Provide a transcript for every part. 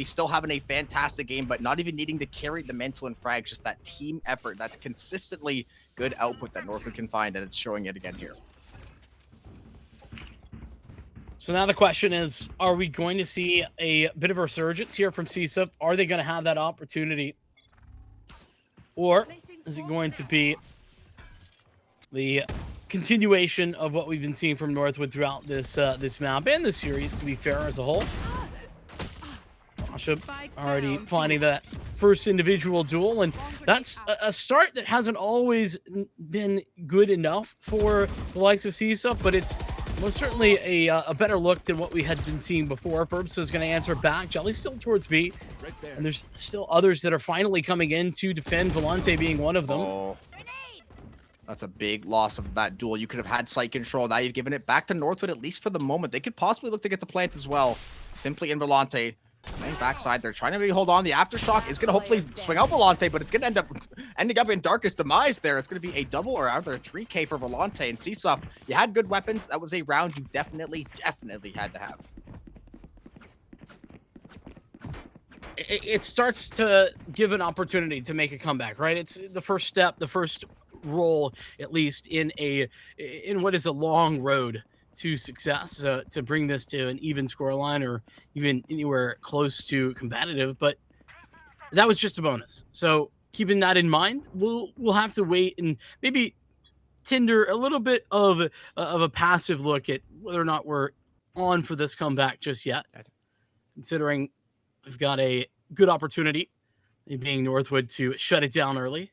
He's still having a fantastic game, but not even needing to carry the mental and frags, just that team effort. That's consistently good output that Northwood can find, and it's showing it again here. So now the question is, are we going to see a bit of a resurgence here from CSUF? Are they going to have that opportunity? Or is it going to be the continuation of what we've been seeing from Northwood throughout this this map and this series, to be fair, as a whole? Asha already finding that first individual duel, and that's a start that hasn't always been good enough for the likes of CSUF, but it's most certainly a better look than what we had been seeing before. Ferbs is going to answer back. Jelly's still towards B, and there's still others that are finally coming in to defend, Volante being one of them. Oh. That's a big loss of that duel. You could have had site control. Now you've given it back to Northwood, at least for the moment. They could possibly look to get the plant as well. Simply in Volante. Playing backside, they're trying to maybe hold on. The Aftershock is going to hopefully swing out Volante, but it's going to ending up in Darkest Demise there. It's going to be a double or either 3K for Volante. And CSUF, you had good weapons. That was a round you definitely had to have. It starts to give an opportunity to make a comeback, right? It's the first step, the first role, at least in what is a long road to success, to bring this to an even scoreline or even anywhere close to competitive. But that was just a bonus. So keeping that in mind, we'll have to wait and maybe tinder a little bit of a passive look at whether or not we're on for this comeback just yet, considering we've got a good opportunity, being Northwood, to shut it down early.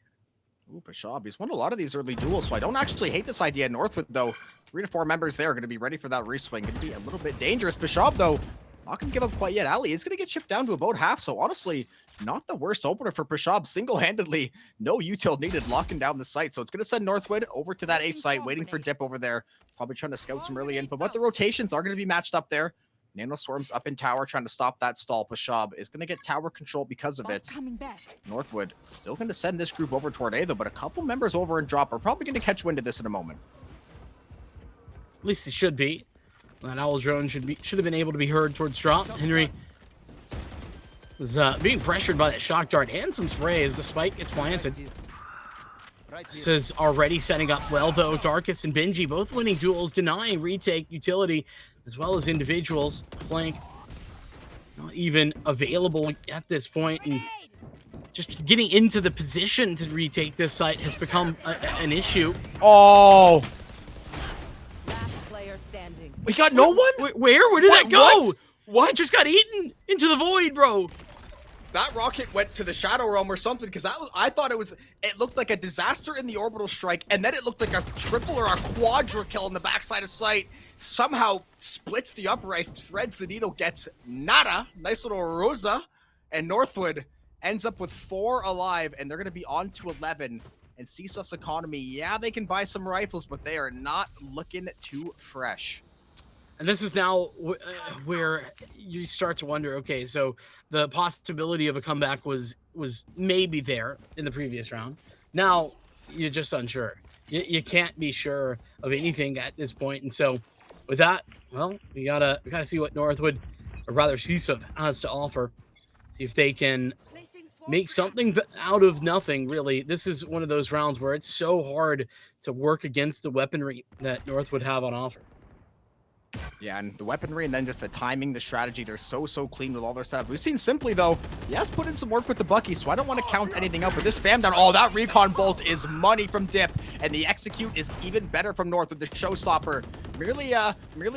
Ooh, Pashab, he's won a lot of these early duels, so I don't actually hate this idea. Northwood, though, 3 to 4 members there are going to be ready for that reswing. Going to be a little bit dangerous. Pashab, though, not going to give up quite yet. Ali is going to get chipped down to about half, so honestly, not the worst opener for Pashab. Single-handedly, no util needed, locking down the site. So it's going to send Northwood over to that A site, waiting for Dip over there. Probably trying to scout some early info, but the rotations are going to be matched up there. Nano Swarm's up in tower, trying to stop that stall. Pashab is going to get tower control because of it. Northwood still going to send this group over toward A, though, but a couple members over and drop are probably going to catch wind of this in a moment. At least they should be. That owl drone should have been able to be heard towards drop. Henry was being pressured by that shock dart and some spray as the spike gets planted. This is already setting up well, though. Darkest and Benji both winning duels, denying retake utility, as well as individuals. Flank not even available at this point, and just getting into the position to retake this site has become an issue. Oh! We got no one? Where did that go? What? It just got eaten into the void, bro. That rocket went to the Shadow Realm or something, because I thought it looked like a disaster in the orbital strike, and then it looked like a triple or a quadra kill on the backside of sight. Somehow splits the upright, threads the needle, gets nada. Nice little Rosa. And Northwood ends up with 4 alive, and they're going to be on to 11. And CSUF's economy, yeah, they can buy some rifles, but they are not looking too fresh. And this is now where you start to wonder, okay, so the possibility of a comeback was maybe there in the previous round. Now, you're just unsure. You can't be sure of anything at this point. And so with that, well, we gotta see what Northwood, or rather CSUF, has to offer. See if they can make something out of nothing, really. This is one of those rounds where it's so hard to work against the weaponry that Northwood have on offer. Yeah, and the weaponry and then just the timing, the strategy, they're so clean with all their setup. We've seen Simply, though, he has put in some work with the Bucky, so I don't want to count anything out, but this spam down, oh, that recon bolt is money from Dip, and the execute is even better from North with the showstopper. Merely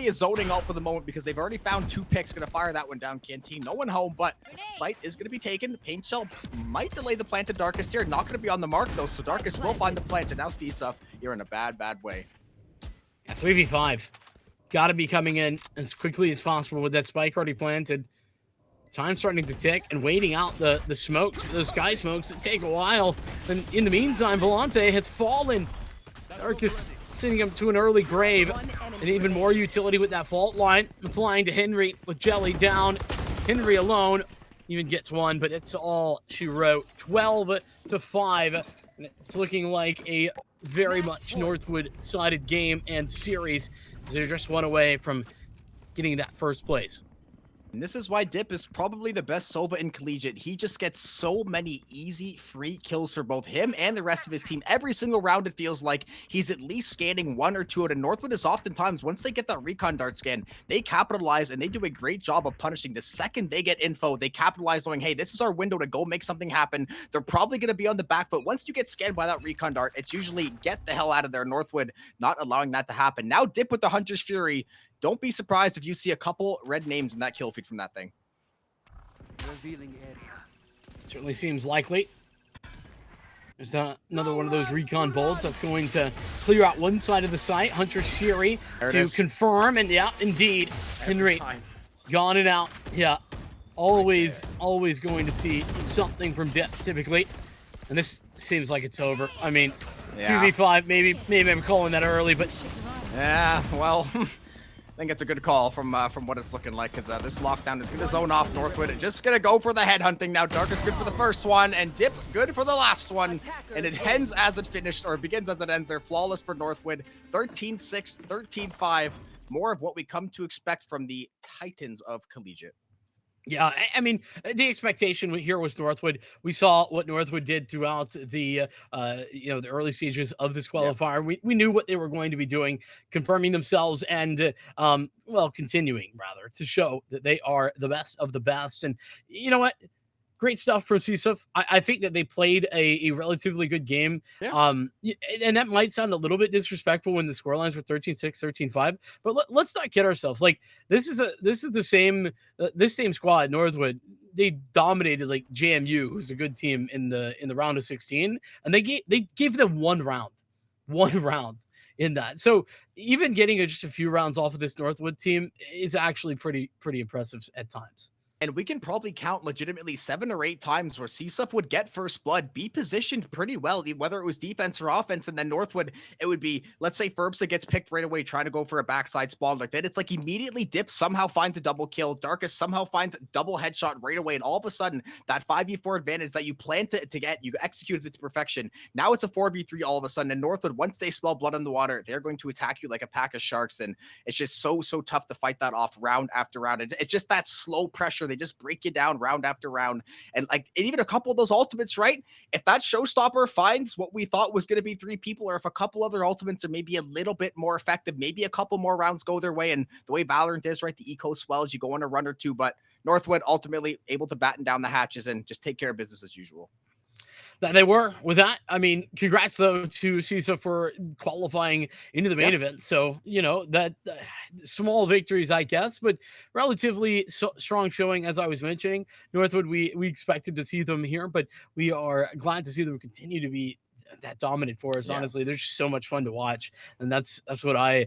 a zoning out for the moment because they've already found 2 picks. Going to fire that one down. Canteen, no one home, but site is going to be taken. Paint Shell might delay the plant to Darkest here. Not going to be on the mark, though, so Darkest will find the plant, and now CSUF, you're in a bad way. Yeah, 3v5. Got to be coming in as quickly as possible with that spike already planted. Time starting to tick and waiting out the smokes, those sky smokes that take a while. And in the meantime, Volante has fallen. Darkest sending him to an early grave. And even more utility with that fault line. Applying to Henry with Jelly down. Henry alone even gets one, but it's all she wrote. 12-5. And it's looking like a very much Northwood-sided game and series. They're just one away from getting that first place. And this is why Dip is probably the best Sova in Collegiate. He just gets so many easy free kills for both him and the rest of his team. Every single round, it feels like he's at least scanning 1 or 2 out. And Northwood is oftentimes, once they get that recon dart scan, they capitalize and they do a great job of punishing. The second they get info, they capitalize knowing, hey, this is our window to go make something happen. They're probably going to be on the back foot. Once you get scanned by that recon dart, it's usually get the hell out of there. Northwood not allowing that to happen. Now Dip with the Hunter's Fury. Don't be surprised if you see a couple red names in that kill feed from that thing. Revealing area. Certainly seems likely. There's another one of those recon bolts that's going to clear out one side of the site. Hunter's Fury to confirm, and yeah, indeed, Henry gone and out. Yeah, always going to see something from Dip typically, and this seems like it's over. I mean, 2v5, maybe I'm calling that early, but yeah, well. I think it's a good call from what it's looking like, because this lockdown is going to zone off Northwood. It's just going to go for the headhunting now. Dark is good for the first one, and Dip good for the last one. And it ends as it finished, or begins as it ends. They're flawless for Northwood. 13-6, 13-5. More of what we come to expect from the Titans of Collegiate. Yeah, I mean, the expectation here was Northwood. We saw what Northwood did throughout the the early stages of this qualifier. Yeah. We knew what they were going to be doing, confirming themselves and continuing rather to show that they are the best of the best. And you know what? Great stuff from CSUF. I think that they played a relatively good game. Yeah. And that might sound a little bit disrespectful when the scorelines were 13-6, 13-5. But let's not kid ourselves. Like this is the same this same squad, Northwood. They dominated like JMU, who's a good team in the round of 16, and they gave them one round in that. So even getting just a few rounds off of this Northwood team is actually pretty impressive at times. And we can probably count legitimately 7 or 8 times where CSUF would get first blood, be positioned pretty well, whether it was defense or offense, and then Northwood, it would be, let's say Ferbsa gets picked right away, trying to go for a backside spawn like that. It's like immediately Dip somehow finds a double kill, Darkest somehow finds a double headshot right away, and all of a sudden, that 5v4 advantage that you plan to get, you executed it to perfection. Now it's a 4v3 all of a sudden, and Northwood, once they smell blood in the water, they're going to attack you like a pack of sharks, and it's just so tough to fight that off round after round. It's just that slow pressure. They just break you down round after round. And even a couple of those ultimates, right? If that showstopper finds what we thought was going to be 3 people, or if a couple other ultimates are maybe a little bit more effective, maybe a couple more rounds go their way. And the way Valorant is, right? The eco swells, you go on a run or two, but Northwood ultimately able to batten down the hatches and just take care of business as usual. That they were with that. I mean, congrats though to CISA for qualifying into the main event. So, that small victories, I guess, but relatively strong showing, as I was mentioning. Northwood, we expected to see them here, but we are glad to see them continue to be that dominant for us. Honestly, they're just so much fun to watch, and that's what I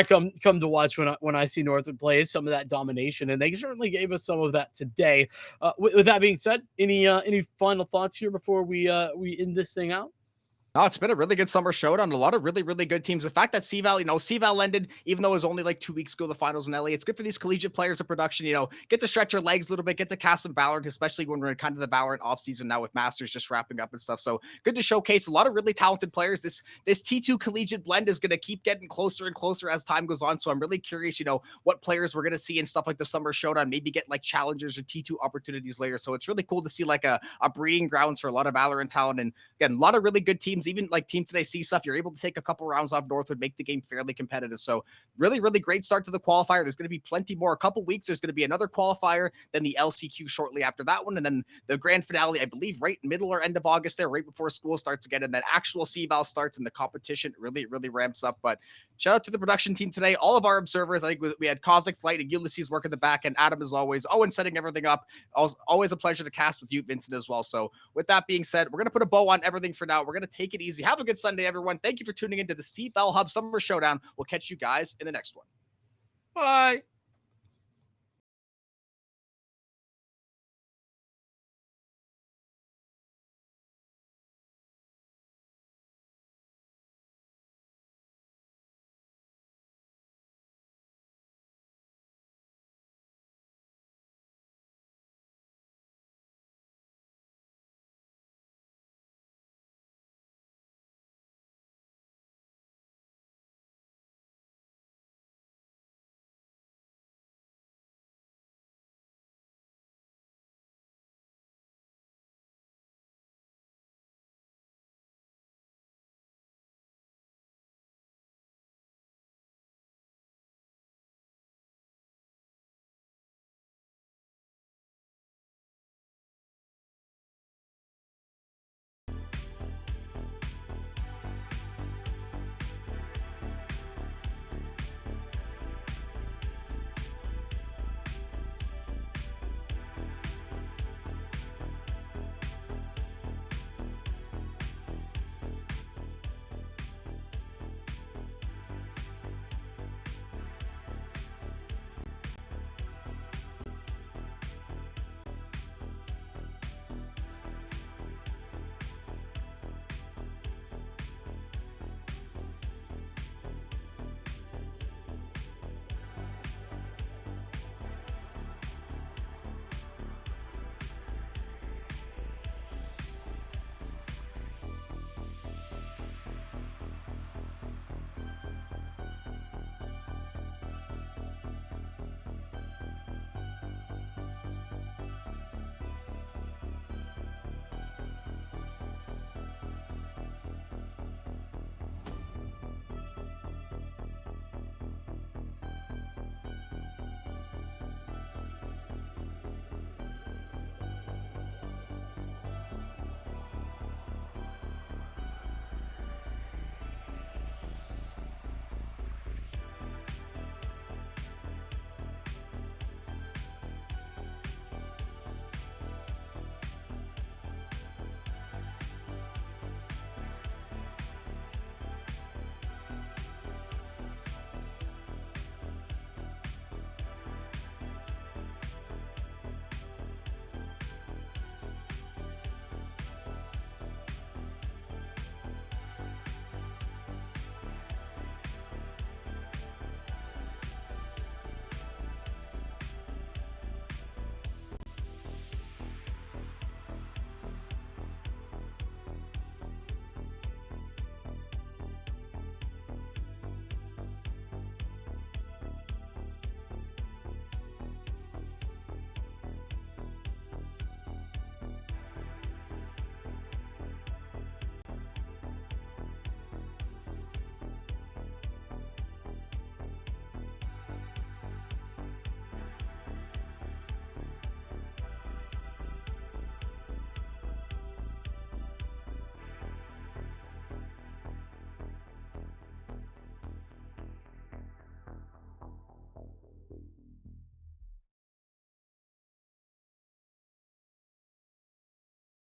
come to watch when I see Northwood play, is some of that domination, and they certainly gave us some of that today. With that being said, any final thoughts here before we end this thing out? No, it's been a really good summer showdown. A lot of really good teams. The fact that CVAL, CVAL ended, even though it was only like 2 weeks ago, the finals in LA, it's good for these collegiate players of production, get to stretch your legs a little bit, get to cast some Valorant, especially when we're in kind of the Valorant off season now with Masters just wrapping up and stuff. So good to showcase a lot of really talented players. This T2 collegiate blend is going to keep getting closer and closer as time goes on. So I'm really curious, what players we're going to see in stuff like the summer showdown, maybe get like challengers or T2 opportunities later. So it's really cool to see like a breeding grounds for a lot of Valorant talent. And again, a lot of really good teams, even like Team Today stuff, you're able to take a couple rounds off Northwood, make the game fairly competitive. So really great start to the qualifier. There's going to be plenty more. A couple weeks, there's going to be another qualifier, then the LCQ shortly after that one, and then the grand finale, I believe, right middle or end of August there, right before school starts again, and then actual CVAL starts and the competition really ramps up. But shout out to the production team today, all of our observers. I think we had Khazix, Light, and Ulysses working the back, and Adam as always. Owen setting everything up. Always a pleasure to cast with you, Vincent, as well. So with that being said, we're going to put a bow on everything for now. We're going to take it easy. Have a good Sunday, everyone. Thank you for tuning into the CVAL Hub Summer Showdown. We'll catch you guys in the next one. Bye.